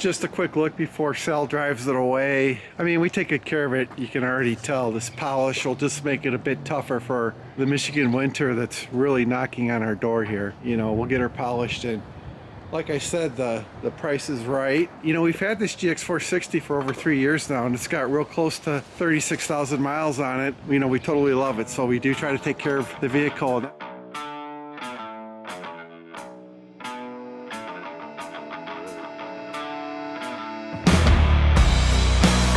Just a quick look before Sal drives it away. I mean, we take good care of it. You can already tell this polish will just make it a bit tougher for the Michigan winter that's really knocking on our door here. You know, we'll get her polished, and like I said, the price is right. You know, we've had this GX460 for over 3 years now, and it's got real close to 36,000 miles on it. You know, we totally love it, so we do try to take care of the vehicle.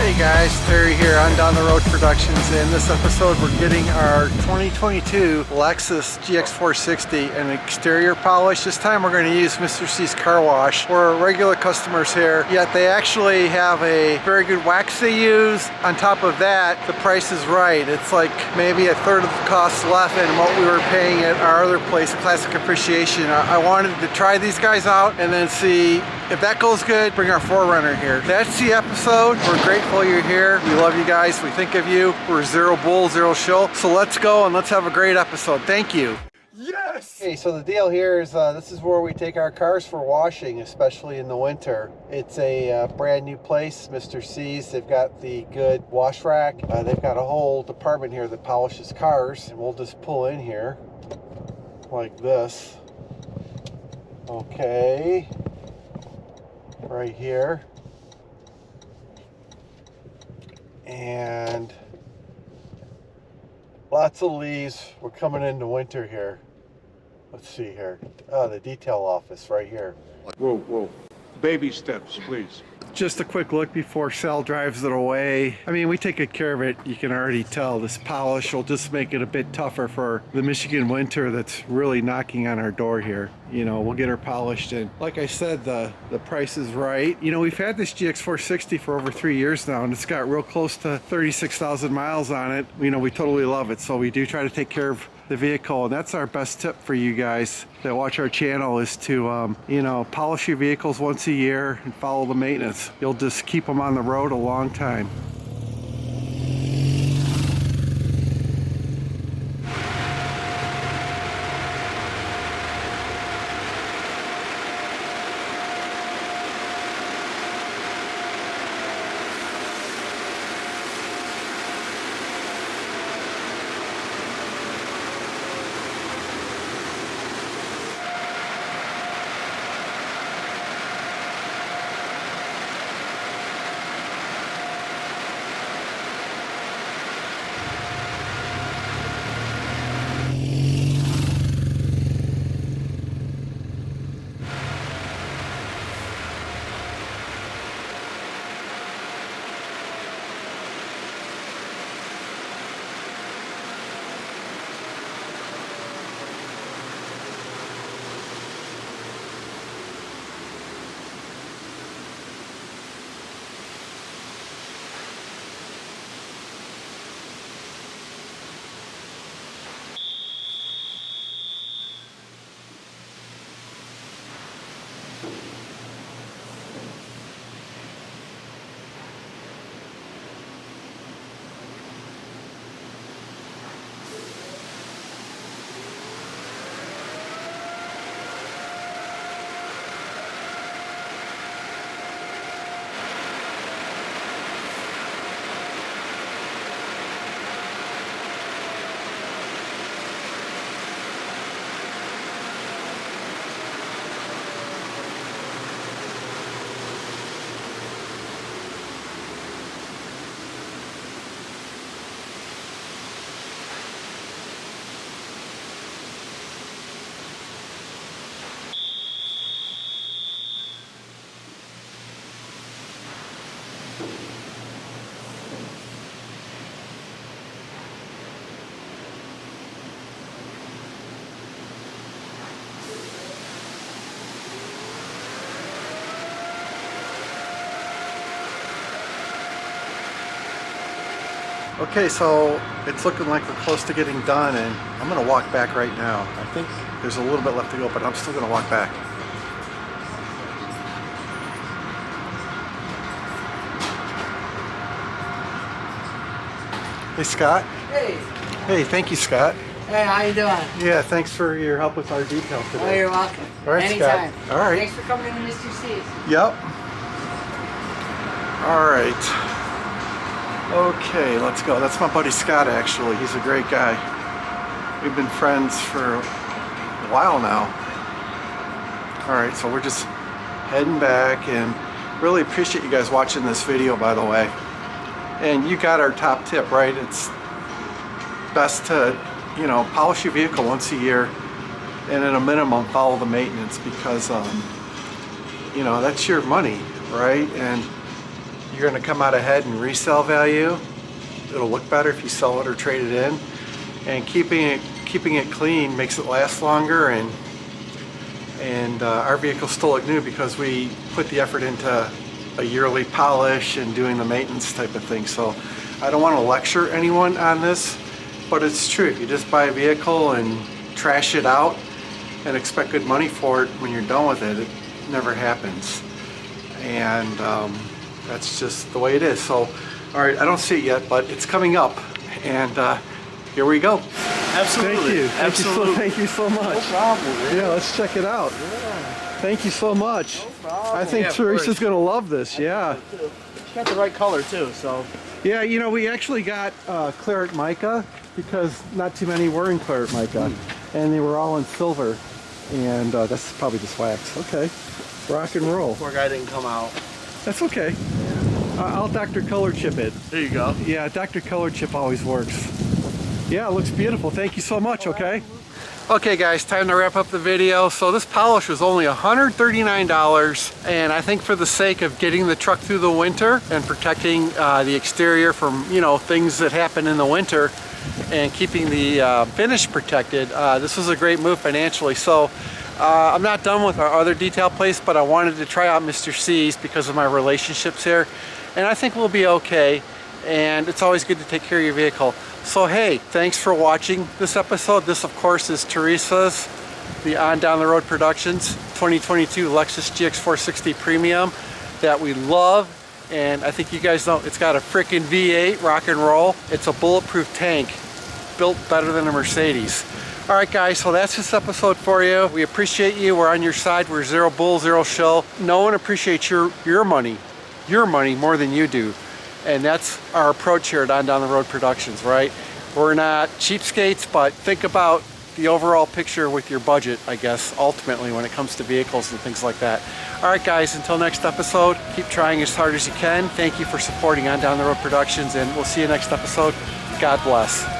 Hey guys, Terry here on Down the Road Productions. In this episode we're getting our 2022 Lexus GX460 an exterior polish. This time we're going to use Mr. C's Car Wash. We're regular customers here, yet they actually have a very good wax they use. On top of that, the price is right. It's like maybe a third of the cost less than what we were paying at our other place, Classic Appreciation. I wanted to try these guys out and then see if that goes good, bring our 4Runner here. That's the episode. We're grateful you're here. We love you guys. We think of you. We're zero bull, zero shill. So let's go and let's have a great episode. Thank you. Yes! Okay, so the deal here is this is where we take our cars for washing, especially in the winter. It's a brand new place, Mr. C's. They've got the good wash rack. They've got a whole department here that polishes cars. And we'll just pull in here like this. Okay. Right here, and lots of leaves. We're coming into winter here. Let's see here. Oh, the detail office right here. Whoa, whoa. Baby steps, please. Just a quick look before Sal drives it away. I mean, we take good care of it. You can already tell this polish will just make it a bit tougher for the Michigan winter that's really knocking on our door here. You know, we'll get her polished, and like I said, the price is right. You know, we've had this GX460 for over 3 years now, and it's got real close to 36,000 miles on it. You know, we totally love it, so we do try to take care of the vehicle, and that's our best tip for you guys that watch our channel is to you know, polish your vehicles once a year and follow the maintenance. You'll just keep them on the road a long time. Okay, so it's looking like we're close to getting done, and I'm gonna walk back right now. I think there's a little bit left to go, but I'm still gonna walk back. Hey, Scott. Hey. Hey, thank you, Scott. Hey, how you doing? Yeah, thanks for your help with our detail today. Oh, you're welcome. All right, Anytime. Scott. All right. Thanks for coming to Mr. C's. Yep. All right. Okay, let's go. That's my buddy Scott, actually. He's a great guy. We've been friends for a while now. All right, so we're just heading back, and really appreciate you guys watching this video, by the way. And you got our top tip, right? It's best to, you know, polish your vehicle once a year, and at a minimum follow the maintenance, because you know, that's your money, right? And you're going to come out ahead in resale value. It'll look better if you sell it or trade it in, and keeping it clean makes it last longer, and our vehicles still look new because we put the effort into a yearly polish and doing the maintenance type of thing. So I don't want to lecture anyone on this, but it's true. If you just buy a vehicle and trash it out and expect good money for it when you're done with it, it never happens. And that's just the way it is. So, all right, I don't see it yet, but it's coming up, and here we go. Absolutely. Thank you. Absolutely. Thank you so much. No problem, man. Yeah, let's check it out. Yeah. Thank you so much. No problem. I think Yeah, Teresa's gonna love this. Yeah. It's got the right color too, so. Yeah, you know, we actually got claret mica because not too many were in claret mica, and they were all in silver, and that's probably just wax. Okay, rock and roll. Poor guy didn't come out. That's okay. I'll Dr. Color Chip it. There you go. Yeah, Dr. Color Chip always works. Yeah, it looks beautiful. Thank you so much, okay? Okay guys, time to wrap up the video. So this polish was only $139, and I think for the sake of getting the truck through the winter and protecting the exterior from, you know, things that happen in the winter, and keeping the finish protected, this was a great move financially. So I'm not done with our other detail place, but I wanted to try out Mr. C's because of my relationships here, and I think we'll be okay. And it's always good to take care of your vehicle. So hey, thanks for watching this episode. This of course is Teresa's, the On Down the Road Productions 2022 Lexus GX460 Premium that we love. And I think you guys know it's got a freaking V8, rock and roll. It's a bulletproof tank, built better than a Mercedes. All right guys, so that's this episode for you. We appreciate you. We're on your side. We're zero bull, zero shill. No one appreciates your money more than you do. And that's our approach here at On Down the Road Productions, right? We're not cheapskates, but think about the overall picture with your budget, I guess, ultimately when it comes to vehicles and things like that. All right guys, until next episode, keep trying as hard as you can. Thank you for supporting On Down the Road Productions, and we'll see you next episode. God bless.